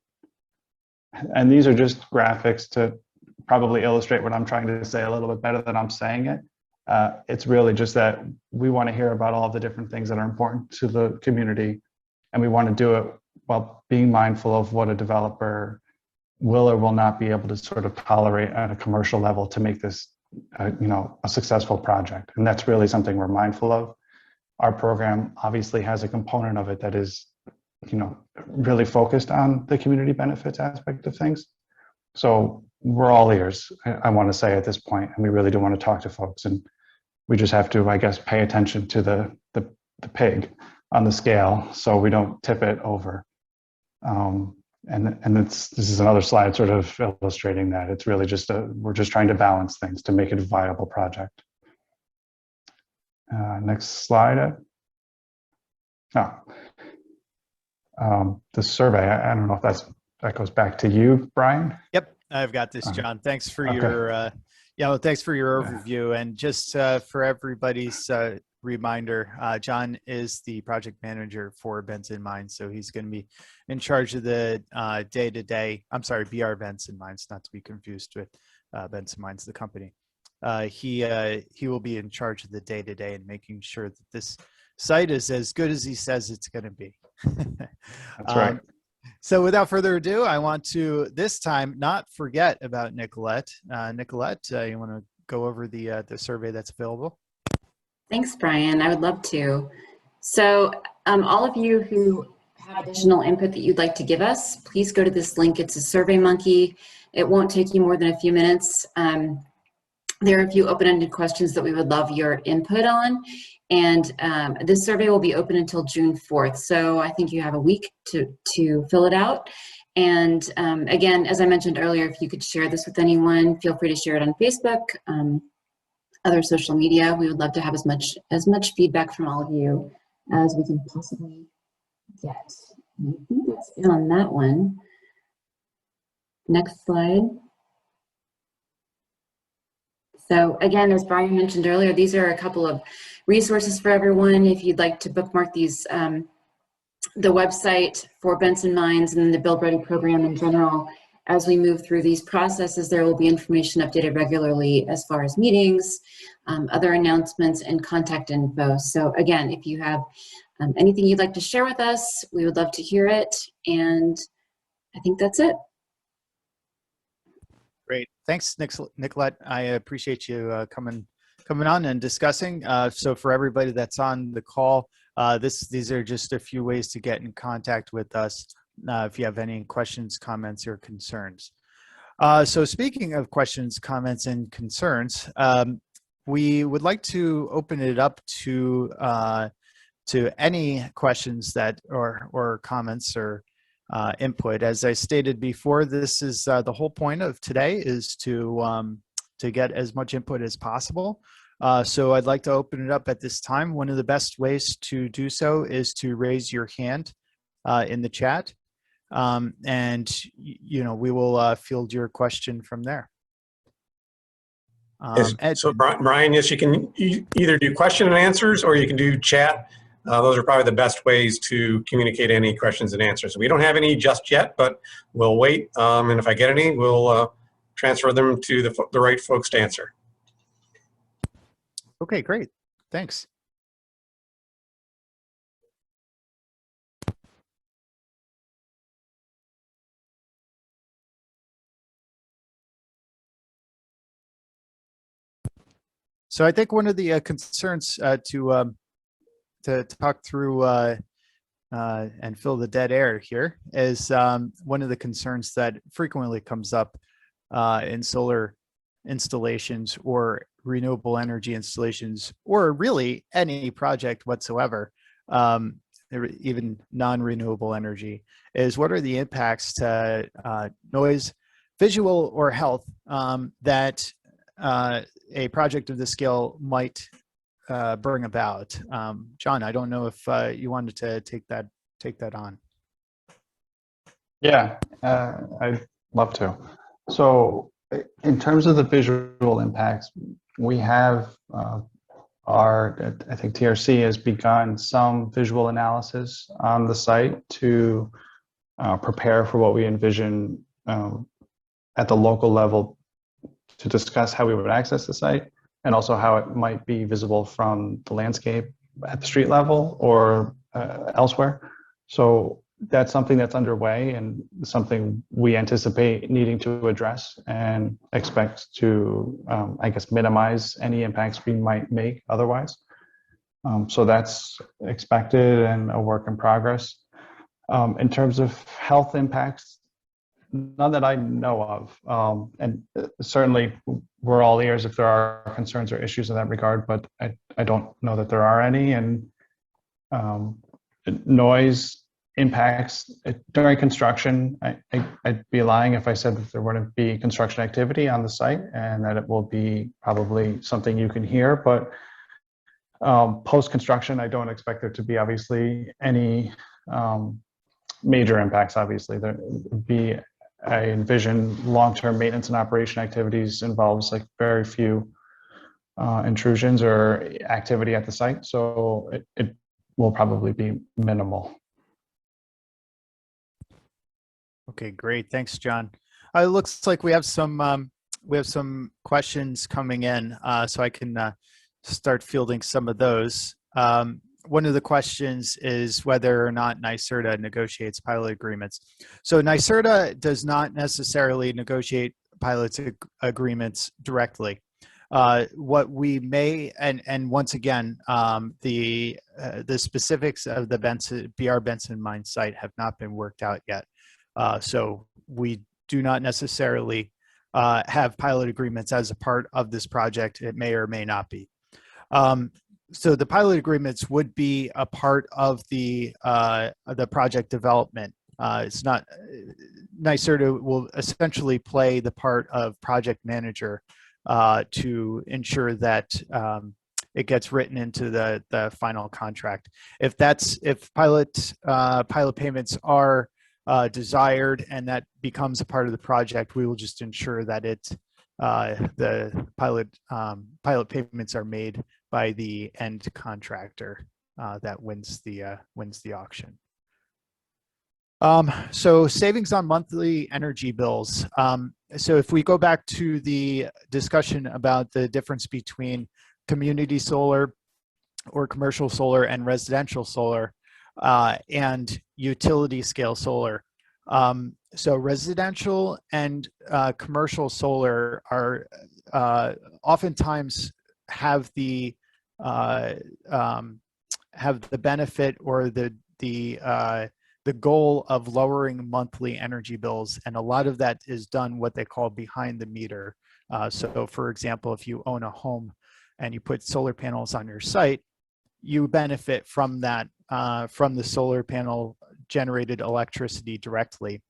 And these are just graphics to probably illustrate what I'm trying to say a little bit better than I'm saying it. It's really just that we want to hear about all the different things that are important to the community, and we want to do it while being mindful of what a developer will or will not be able to sort of tolerate at a commercial level to make this, a successful project. And that's really something we're mindful of. Our program obviously has a component of it that is, really focused on the community benefits aspect of things. So we're all ears, I want to say at this point, and we really do want to talk to folks. And we just have to, I guess, pay attention to the pig on the scale so we don't tip it over. And this is another slide sort of illustrating that. It's really just we're just trying to balance things to make it a viable project. Next slide, Ed. The survey, I don't know if that goes back to you, Brian. Yep, I've got this, John. Thanks for thanks for your overview. And just for everybody's reminder, John is the project manager for Benson Mines, so he's going to be in charge of the day-to-day. I'm sorry, BR Benson Mines, not to be confused with Benson Mines, the company. He will be in charge of the day-to-day and making sure that this site is as good as he says it's going to be. That's right. So without further ado, I want to this time not forget about Nicolette. Nicolette, you want to go over the survey that's available? Thanks, Brian. I would love to. So all of you who have additional input that you'd like to give us, please go to this link. It's a SurveyMonkey. It won't take you more than a few minutes. There are a few open-ended questions that we would love your input on. And this survey will be open until June 4th. So I think you have a week to fill it out. And again, as I mentioned earlier, if you could share this with anyone, feel free to share it on Facebook, other social media. We would love to have as much feedback from all of you as we can possibly get. And I think that's it on that one. Next slide. So again, as Brian mentioned earlier, these are a couple of resources for everyone. If you'd like to bookmark these, the website for Benson Mines and the Build Ready program in general, as we move through these processes, there will be information updated regularly as far as meetings, other announcements, and contact info. So again, if you have anything you'd like to share with us, we would love to hear it. And I think that's it. Great. Thanks, Nicolette. I appreciate you coming on and discussing. So for everybody that's on the call, these are just a few ways to get in contact with us if you have any questions, comments, or concerns. So speaking of questions, comments, and concerns, we would like to open it up to any questions that or comments or input. As I stated before, this is the whole point of today is to get as much input as possible. So I'd like to open it up at this time. One of the best ways to do so is to raise your hand in the chat, and we will field your question from there. Yes. So Brian, yes, you can either do question and answers or you can do chat. Those are probably the best ways to communicate any questions and answers. We don't have any just yet, but we'll wait. And if I get any, we'll transfer them to the right folks to answer. Okay, great. Thanks. So I think one of the concerns to talk through and fill the dead air here is one of the concerns that frequently comes up in solar installations or renewable energy installations, or really any project whatsoever, even non-renewable energy, is what are the impacts to noise, visual, or health that a project of this scale might bring about. John, I don't know if you wanted to take that on. Yeah, I'd love to. So in terms of the visual impacts, we have I think TRC has begun some visual analysis on the site to prepare for what we envision at the local level, to discuss how we would access the site and also how it might be visible from the landscape at the street level or elsewhere. So that's something that's underway and something we anticipate needing to address and expect to, I guess, minimize any impacts we might make otherwise. So that's expected and a work in progress. In terms of health impacts, none that I know of. And certainly we're all ears if there are concerns or issues in that regard, but I don't know that there are any. And noise impacts during construction, I'd be lying if I said that there wouldn't be construction activity on the site and that it will be probably something you can hear, but post-construction, I don't expect there to be obviously any major impacts. Obviously there would be, I envision long-term maintenance and operation activities involves like very few intrusions or activity at the site. So it will probably be minimal. Okay, great. Thanks, John. It looks like we have some questions coming in, so I can start fielding some of those. One of the questions is whether or not NYSERDA negotiates pilot agreements. So NYSERDA does not necessarily negotiate pilot agreements directly. What we may, and once again, the specifics of the BR Benson mine site have not been worked out yet. So we do not necessarily have pilot agreements as a part of this project. It may or may not be. So the pilot agreements would be a part of the project development. It's not, NYSERDA will essentially play the part of project manager to ensure that it gets written into the final contract. If pilot payments are desired and that becomes a part of the project, we will just ensure that the pilot payments are made by the end contractor that wins the auction. So savings on monthly energy bills. So if we go back to the discussion about the difference between community solar or commercial solar and residential solar and utility scale solar. So residential and commercial solar are oftentimes have the benefit or the goal of lowering monthly energy bills, and a lot of that is done what they call behind the meter. So for example, if you own a home and you put solar panels on your site, you benefit from that, from the solar panel generated electricity directly.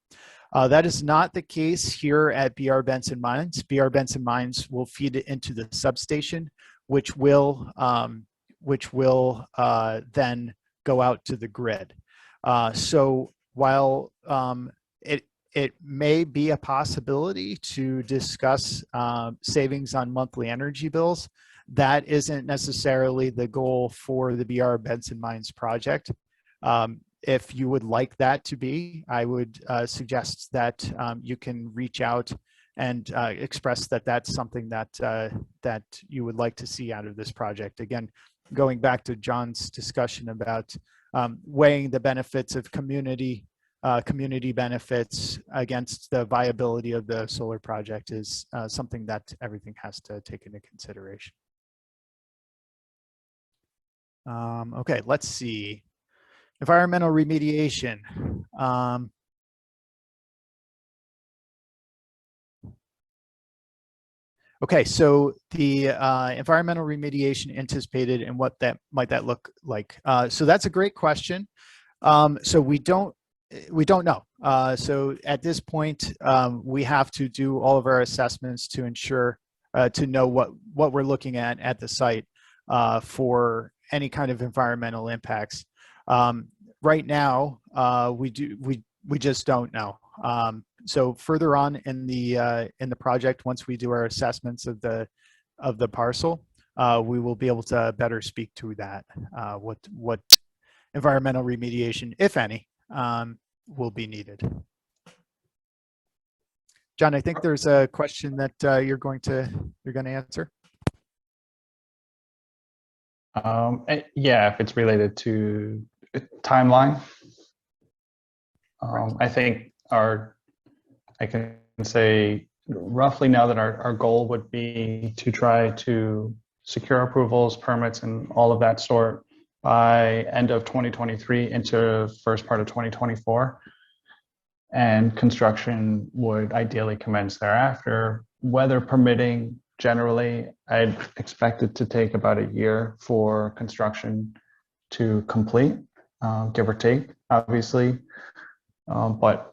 That is not the case here at BR Benson Mines. BR Benson Mines will feed it into the substation, which will then go out to the grid. So while it may be a possibility to discuss savings on monthly energy bills, that isn't necessarily the goal for the BR Benson Mines project. If you would like that to be, I would suggest that you can reach out and express that that's something that you would like to see out of this project. Again, going back to John's discussion about weighing the benefits of community benefits against the viability of the solar project is something that everything has to take into consideration. Okay, let's see. Environmental remediation. Okay, so the environmental remediation anticipated and what that might look like. So that's a great question. So we don't know. So at this point, we have to do all of our assessments to ensure to know what we're looking at the site for any kind of environmental impacts. Right now, we just don't know. So further on in the project, once we do our assessments of the parcel, we will be able to better speak to that. What environmental remediation, if any, will be needed. John, I think there's a question that you're going to answer. Yeah, if it's related to timeline. I think I can say roughly now that our goal would be to try to secure approvals, permits, and all of that sort by end of 2023 into first part of 2024. And construction would ideally commence thereafter. Weather permitting, generally, I'd expect it to take about a year for construction to complete, give or take, obviously. But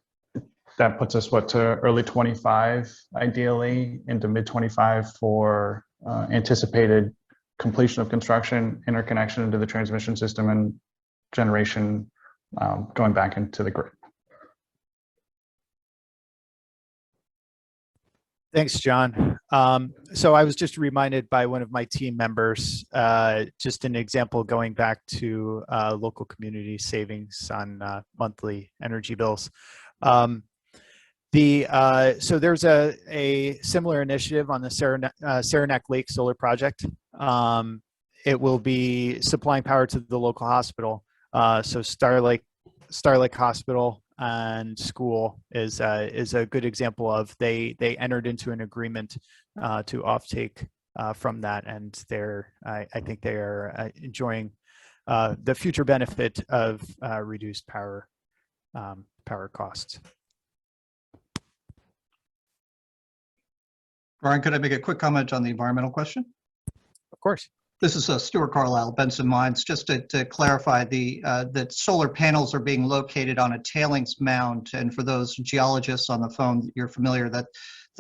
that puts us to early 25, ideally into mid 25 for anticipated completion of construction, interconnection into the transmission system, and generation going back into the grid. Thanks, John. So I was just reminded by one of my team members, just an example going back to local community savings on monthly energy bills. So there's a similar initiative on the Saranac Lake Solar Project. It will be supplying power to the local hospital. So Star Lake Hospital and school is a good example of they entered into an agreement to offtake from that, and I think they are enjoying the future benefit of reduced power costs. Brian, could I make a quick comment on the environmental question? Of course. This is Stuart Carlisle, Benson Mines. Just to clarify, that solar panels are being located on a tailings mound. And for those geologists on the phone, you're familiar that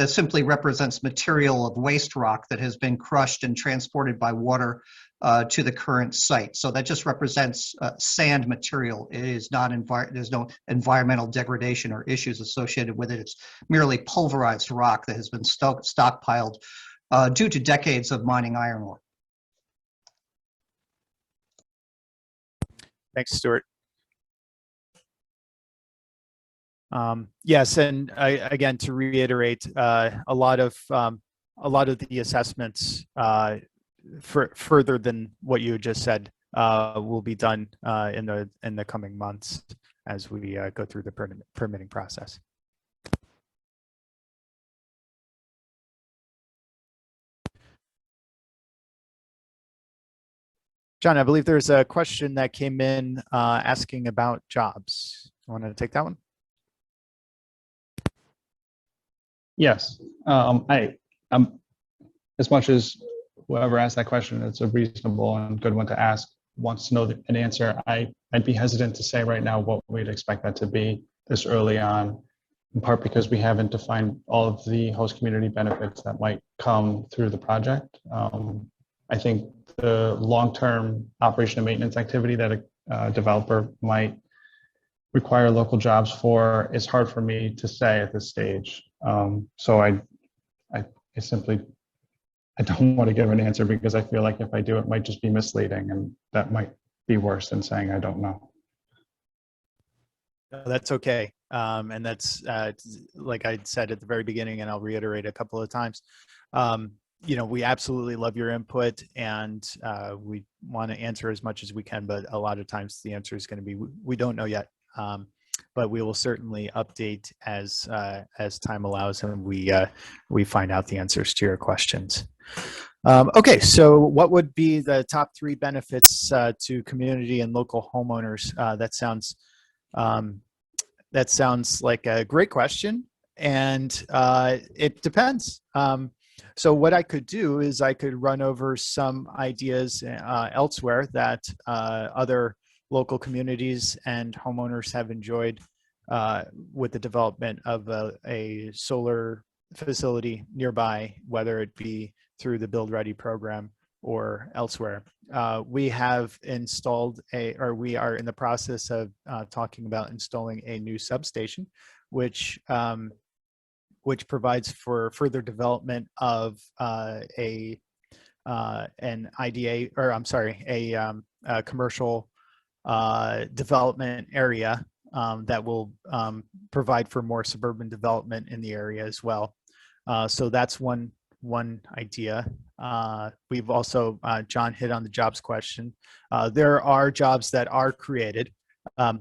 simply represents material of waste rock that has been crushed and transported by water to the current site. So that just represents sand material. It is not there's no environmental degradation or issues associated with it. It's merely pulverized rock that has been stockpiled due to decades of mining iron ore. Thanks, Stuart. Yes, and again, to reiterate, a lot of the assessments further than what you just said will be done in the coming months as we go through the permitting process. John, I believe there's a question that came in asking about jobs. You want to take that one? Yes, as much as whoever asked that question, it's a reasonable and good one to ask, wants to know an answer. I'd be hesitant to say right now what we'd expect that to be this early on, in part because we haven't defined all of the host community benefits that might come through the project. I think the long-term operation and maintenance activity that a developer might require local jobs for is hard for me to say at this stage. So I don't want to give an answer because I feel like if I do, it might just be misleading, and that might be worse than saying I don't know. No, that's okay. And that's like I said at the very beginning, and I'll reiterate a couple of times. We absolutely love your input, and we want to answer as much as we can, but a lot of times the answer is going to be, we don't know yet. But we will certainly update as time allows and we find out the answers to your questions. Okay, so what would be the top 3 benefits to community and local homeowners? That sounds like a great question, and it depends. So what I could do is I could run over some ideas elsewhere that other local communities and homeowners have enjoyed with the development of a solar facility nearby, whether it be through the Build Ready program or elsewhere. We have installed we are in the process of talking about installing a new substation, which provides for further development of an IDA, or I'm sorry, a commercial development area that will provide for more suburban development in the area as well. So that's one idea. We've also, John hit on the jobs question. There are jobs that are created.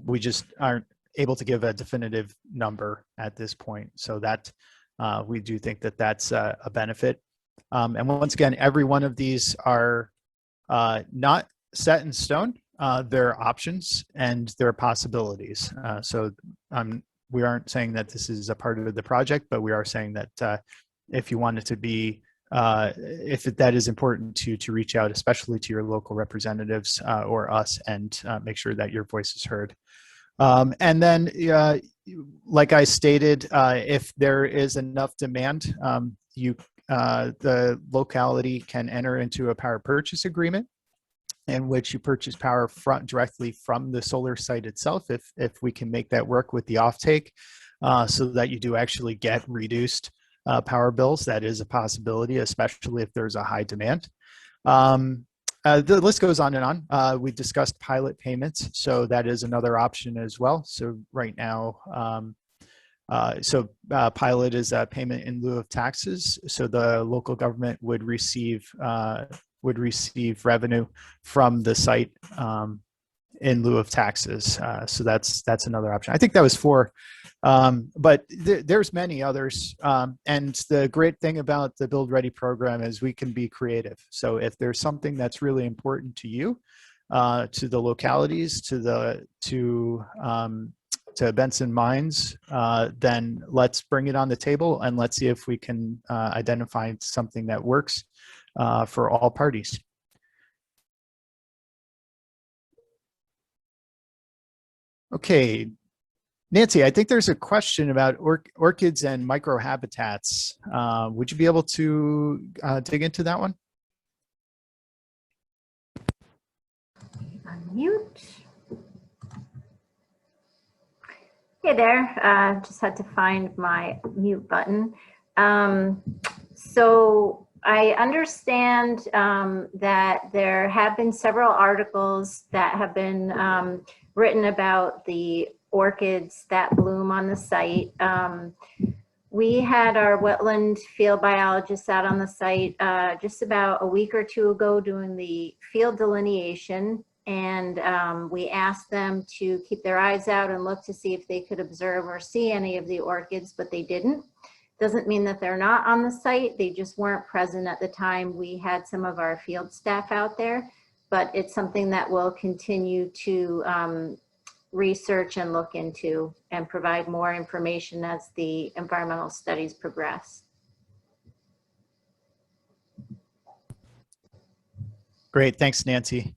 We just aren't able to give a definitive number at this point. So that we do think that that's a benefit. And once again, every one of these are not set in stone. There are options and there are possibilities. So we aren't saying that this is a part of the project, but we are saying that if you want it to be, if that is important to reach out, especially to your local representatives or us, and make sure that your voice is heard. And then, like I stated, if there is enough demand, the locality can enter into a power purchase agreement in which you purchase power directly from the solar site itself, if we can make that work with the offtake, so that you do actually get reduced power bills. That is a possibility, especially if there's a high demand. The list goes on and on. We discussed pilot payments, so that is another option as well. So right now, pilot is a payment in lieu of taxes. So the local government would receive revenue from the site in lieu of taxes. So that's another option. I think that was 4. But there's many others. And the great thing about the Build Ready program is we can be creative. So if there's something that's really important to you, to the localities, to Benson Mines, then let's bring it on the table and let's see if we can identify something that works for all parties. Okay, Nancy, I think there's a question about orchids and microhabitats. Would you be able to dig into that one? Unmute. Hey there, just had to find my mute button. So I understand that there have been several articles that have been written about the orchids that bloom on the site. We had our wetland field biologists out on the site just about a week or 2 ago doing the field delineation, and we asked them to keep their eyes out and look to see if they could observe or see any of the orchids, but they didn't. Doesn't mean that they're not on the site, they just weren't present at the time we had some of our field staff out there, but it's something that we'll continue to research and look into and provide more information as the environmental studies progress. Great, thanks, Nancy.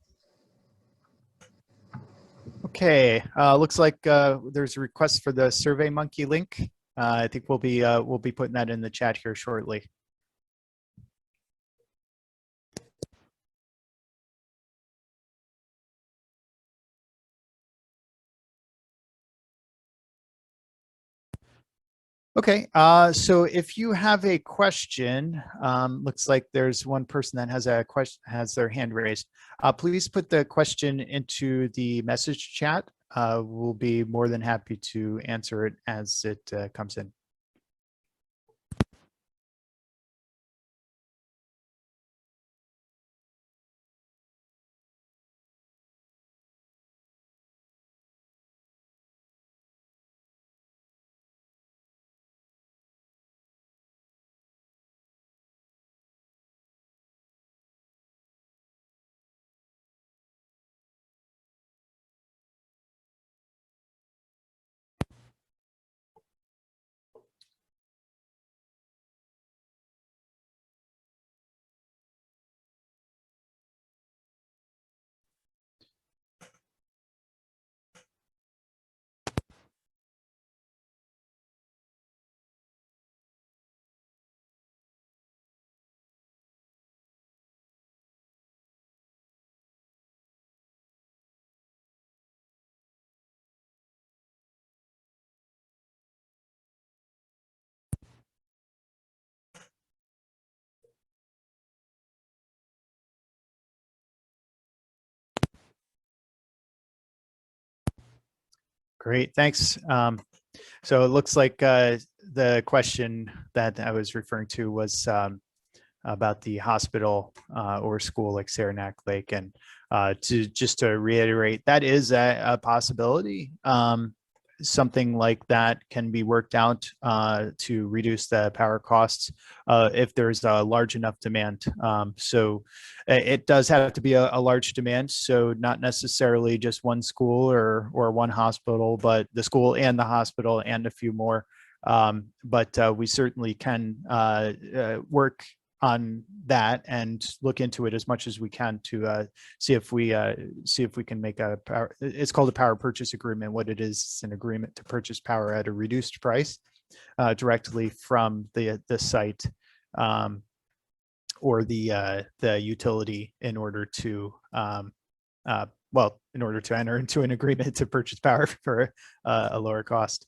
Okay, looks like there's a request for the SurveyMonkey link. I think we'll be putting that in the chat here shortly. Okay, so if you have a question, looks like there's one person that has a question, has their hand raised. Please put the question into the message chat. We'll be more than happy to answer it as it comes in. Great, thanks. So it looks like the question that I was referring to was about the hospital or school like Saranac Lake. And just to reiterate, that is a possibility. Something like that can be worked out to reduce the power costs if there's a large enough demand. So it does have to be a large demand. So not necessarily just one school or one hospital, but the school and the hospital and a few more. But we certainly can work on that and look into it as much as we can to see if we can make a power. It's called a power purchase agreement. What it is, it's an agreement to purchase power at a reduced price directly from the site or the utility in order to in order to enter into an agreement to purchase power for a lower cost.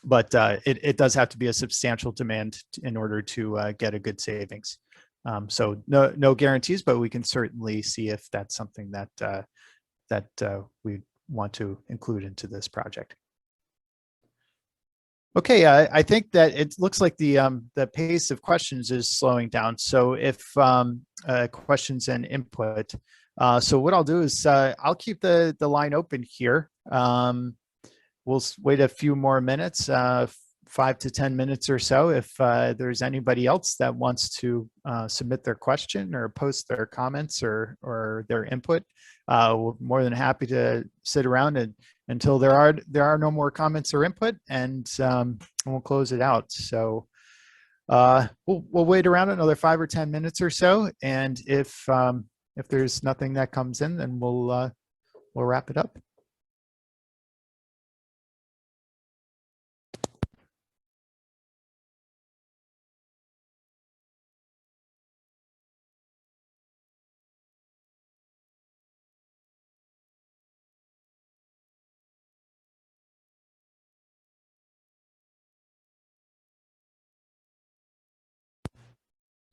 But it does have to be a substantial demand in order to get a good savings. So no guarantees, but we can certainly see if that's something that we want to include into this project. Okay, I think that it looks like the pace of questions is slowing down. So if questions and input, so what I'll do is I'll keep the line open here. We'll wait a few more minutes, 5 to 10 minutes or so. If there's anybody else that wants to submit their question or post their comments or their input, we're more than happy to sit around until there are no more comments or input, and we'll close it out. So we'll wait around another 5 or 10 minutes or so, and if there's nothing that comes in, then we'll wrap it up.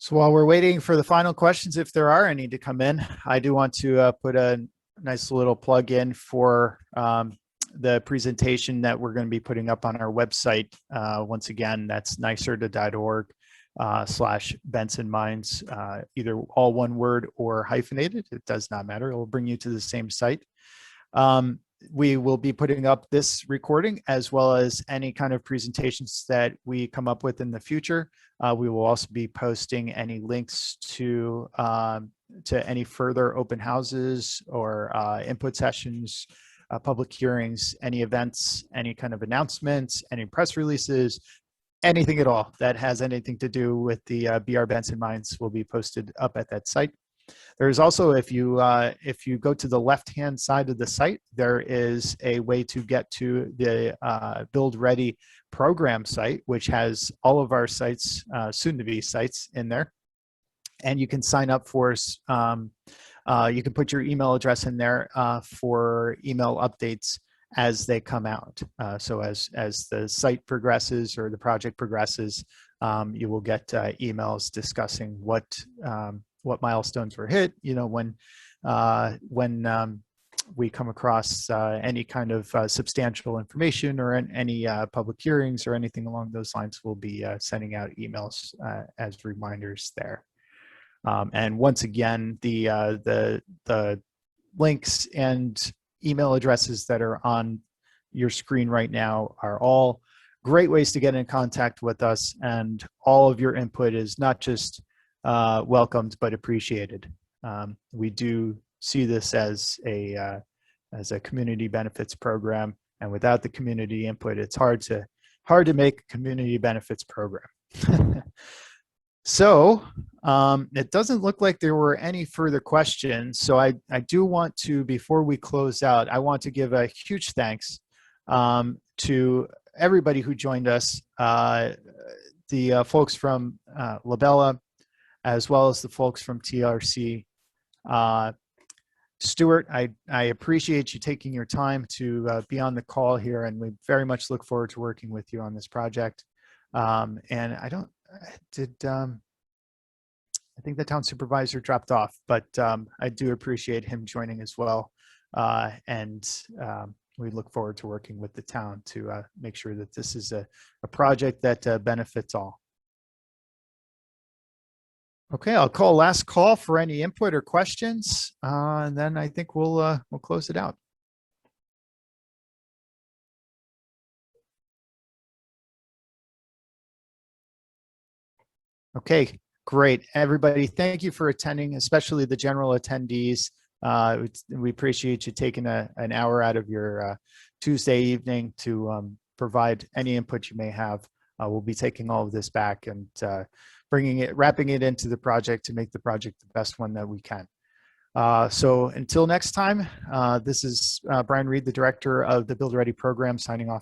So while we're waiting for the final questions, if there are any to come in, I do want to put a nice little plug in for the presentation that we're going to be putting up on our website. Once again, that's NYSERDA.org/Benson Mines, either all one word or hyphenated. It does not matter. It will bring you to the same site. We will be putting up this recording as well as any kind of presentations that we come up with in the future. We will also be posting any links to any further open houses or input sessions, public hearings, any events, any kind of announcements, any press releases, anything at all that has anything to do with the BR Benson Mines will be posted up at that site. There's also, if you go to the left-hand side of the site, there is a way to get to the Build Ready program site, which has all of our sites, soon-to-be sites in there. And you can sign up for us. You can put your email address in there for email updates as they come out. So as the site progresses or the project progresses, you will get emails discussing what milestones were hit, when we come across any kind of substantial information or any public hearings or anything along those lines. We'll be sending out emails as reminders there. And once again, the links and email addresses that are on your screen right now are all great ways to get in contact with us, and all of your input is not just welcomed but appreciated. We do see this as a community benefits program, and without the community input, it's hard to make a community benefits program. So it doesn't look like there were any further questions. So I do want to, before we close out, I want to give a huge thanks to everybody who joined us, the folks from Labella, as well as the folks from TRC. Stuart, I appreciate you taking your time to be on the call here, and we very much look forward to working with you on this project. And I think the town supervisor dropped off, but I do appreciate him joining as well. And we look forward to working with the town to make sure that this is a project that benefits all. Okay, I'll call last call for any input or questions, and then I think we'll close it out. Okay, great. Everybody, thank you for attending, especially the general attendees. We appreciate you taking an hour out of your Tuesday evening to provide any input you may have. We'll be taking all of this back and wrapping it into the project to make the project the best one that we can. So until next time, this is Brian Reed, the director of the Build Ready program, signing off